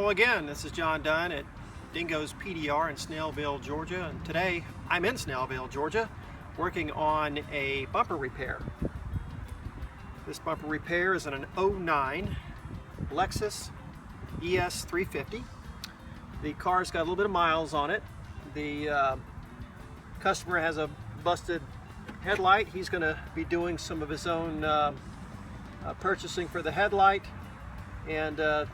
Hello again, this is John Dunn at Dingo's PDR in Snellville, Georgia, and today I'm in Snellville, Georgia, working on a bumper repair. This bumper repair is in an '09 Lexus ES 350. The car's got a little bit of miles on it. The customer has a busted headlight. He's going to be doing some of his own purchasing for the headlight, and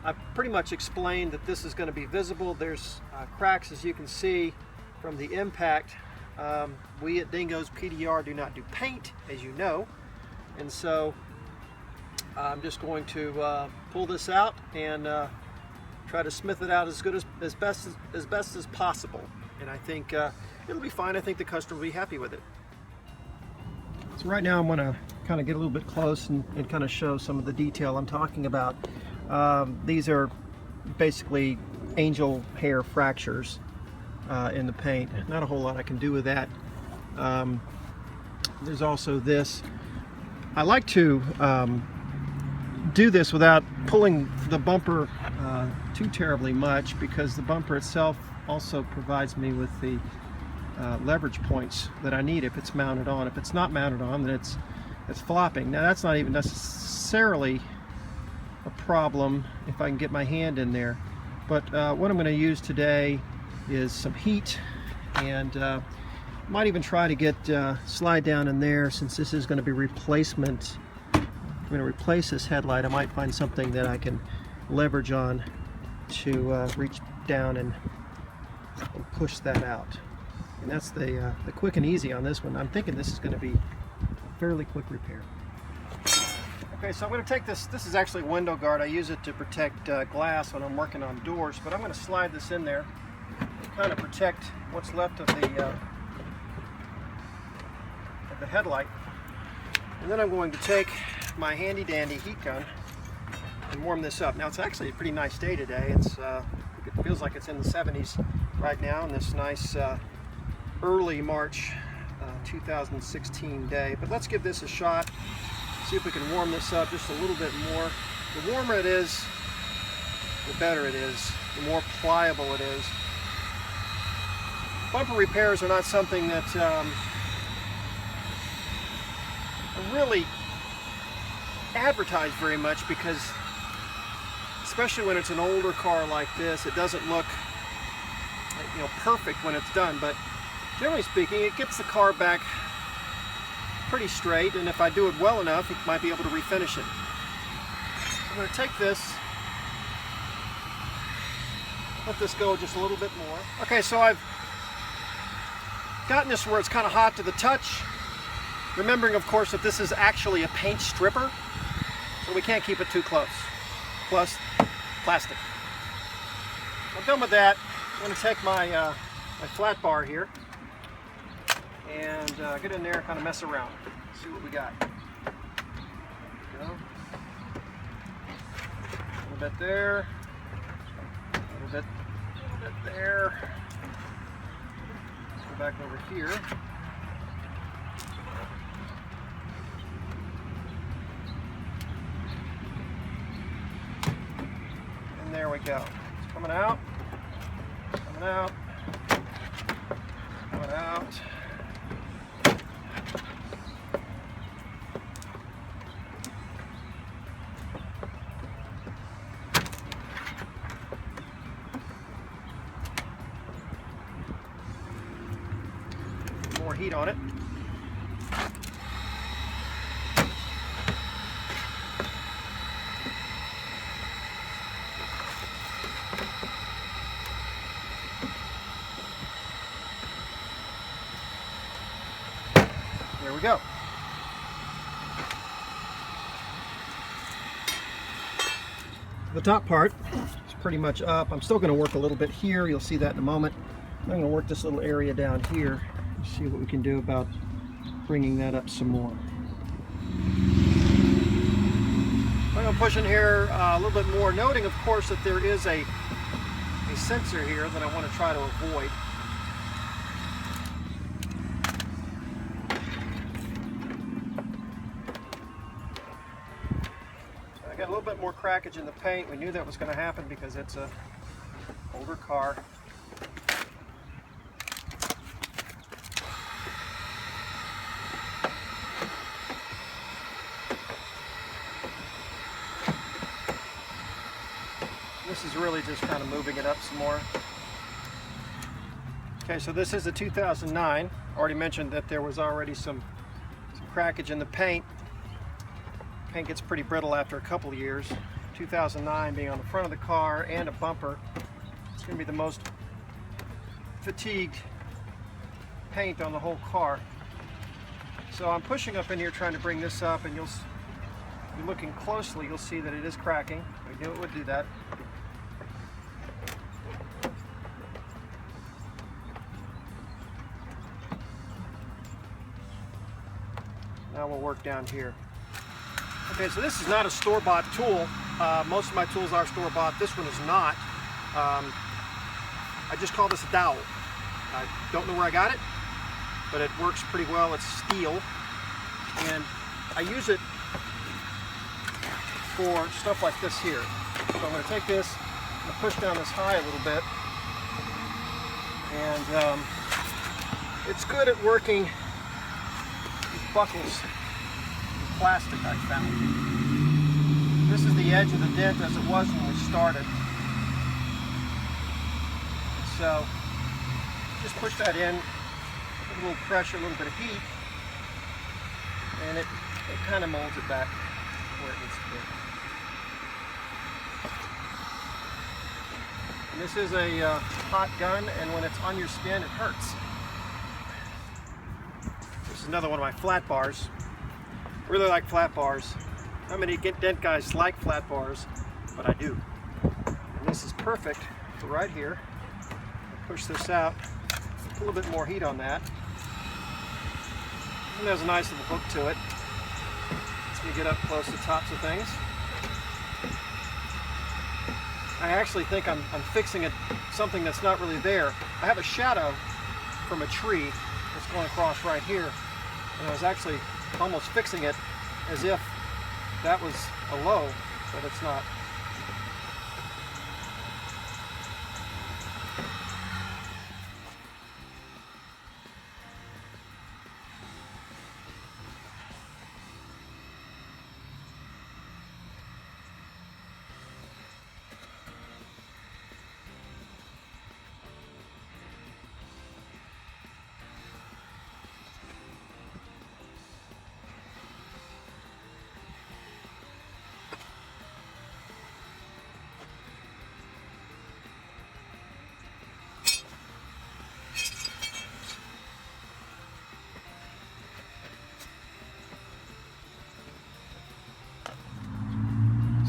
I've pretty much explained that this is going to be visible. There's cracks, as you can see from the impact. We at Dingo's PDR do not do paint, as you know, and so I'm just going to pull this out and try to smooth it out as best as possible. And I think it'll be fine. I think the customer will be happy with it. So right now I'm going to kind of get a little bit close and kind of show some of the detail I'm talking about. These are basically angel hair fractures in the paint. Not a whole lot I can do with that. There's also this. I like to do this without pulling the bumper too terribly much, because the bumper itself also provides me with the leverage points that I need if it's mounted on. If it's not mounted on, then it's flopping. Now that's not even necessarily a problem if I can get my hand in there, but what I'm going to use today is some heat, and might even try to get slide down in there, since this is going to be replacement. I'm going to replace this headlight. I might find something that I can leverage on to reach down and push that out. And that's the quick and easy on this one. I'm thinking this is going to be a fairly quick repair. Okay, so I'm going to take this. This is actually a window guard. I use it to protect glass when I'm working on doors, but I'm going to slide this in there to kind of protect what's left of the headlight. And then I'm going to take my handy dandy heat gun and warm this up. Now it's actually a pretty nice day today. It feels like it's in the 70s right now on this nice early March 2016 day. But let's give this a shot. See if we can warm this up just a little bit more. The warmer it is, the better it is, the more pliable it is. Bumper repairs are not something that are really advertised very much, because especially when it's an older car like this, it doesn't look, you know, perfect when it's done, but generally speaking, it gets the car back pretty straight, and if I do it well enough, it might be able to refinish it. I'm going to take this, let this go just a little bit more. Okay, so I've gotten this where it's kind of hot to the touch, remembering of course that this is actually a paint stripper, so we can't keep it too close. Plus plastic. I'm done with that. I'm going to take my my flat bar here and get in there and kind of mess around. See what we got. There we go. A little bit there. A little bit there. Let's go back over here. And there we go. It's coming out. Coming out. Coming out. More heat on it. There we go. The top part is pretty much up. I'm still going to work a little bit here. You'll see that in a moment. I'm going to work this little area down here. See what we can do about bringing that up some more. I'm going to push in here a little bit more, noting of course that there is a sensor here that I want to try to avoid. bit more crackage in the paint. We knew that was going to happen because it's a older car. This is really just kind of moving it up some more. Okay, so this is a 2009. Already mentioned that there was already some crackage in the paint. Paint gets pretty brittle after a couple of years. 2009 being on the front of the car and a bumper. It's going to be the most fatigued paint on the whole car. So I'm pushing up in here trying to bring this up, and you're looking closely, you'll see that it is cracking. We knew it would do that. Now we'll work down here. Okay, so this is not a store-bought tool. Most of my tools are store-bought. This one is not. I just call this a dowel. I don't know where I got it, but it works pretty well. It's steel, and I use it for stuff like this here. So I'm going to take this and push down this high a little bit, and it's good at working these buckles. Plastic I found. This is the edge of the dent as it was when we started. So just push that in, a little pressure, a little bit of heat, and it kind of molds it back where it needs to be. And this is a hot gun, and when it's on your skin it hurts. This is another one of my flat bars. Really like flat bars. Not many dent guys like flat bars, but I do. And this is perfect for right here. I'll push this out, put a little bit more heat on that. And there's a nice little hook to it. Lets me get up close to tops of things. I actually think I'm fixing something that's not really there. I have a shadow from a tree that's going across right here, and I was actually almost fixing it as if that was a low, but it's not.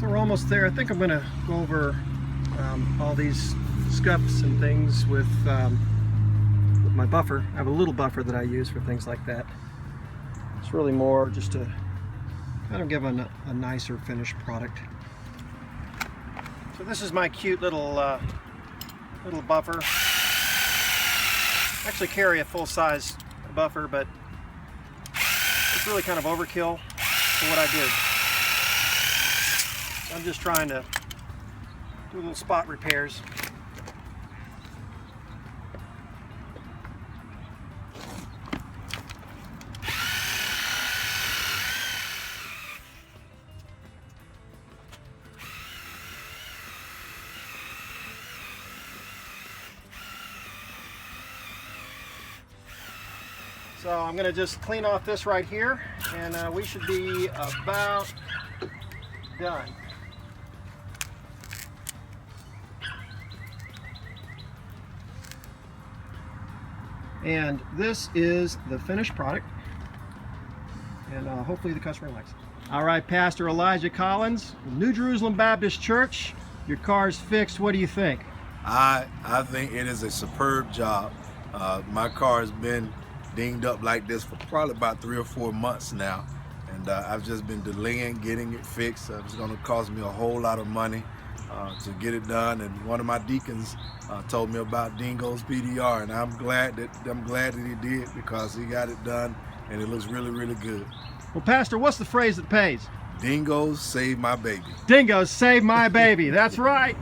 So we're almost there. I think I'm going to go over all these scuffs and things with my buffer. I have a little buffer that I use for things like that. It's really more just to kind of give a nicer finished product. So this is my cute little buffer. I actually carry a full-size buffer, but it's really kind of overkill for what I do. I'm just trying to do little spot repairs. So I'm going to just clean off this right here, and we should be about done. And this is the finished product, and hopefully the customer likes it. All right, Pastor Elijah Collins, New Jerusalem Baptist Church, your car's fixed. What do you think? I think it is a superb job. My car has been dinged up like this for probably about 3 or 4 months now, and I've just been delaying getting it fixed. It's going to cost me a whole lot of money to get it done, and one of my deacons told me about Dingo's PDR, and I'm glad that he did, because he got it done and it looks really, really good. Well, Pastor, what's the phrase that pays? Dingoes save my baby. Dingoes save my baby. That's right.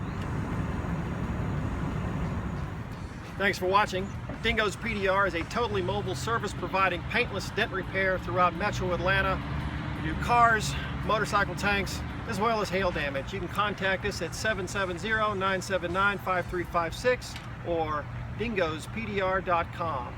Thanks for watching. Dingo's PDR is a totally mobile service providing paintless dent repair throughout Metro Atlanta. We do cars, motorcycle tanks, as well as hail damage. You can contact us at 770-979-5356 or dingospdr.com.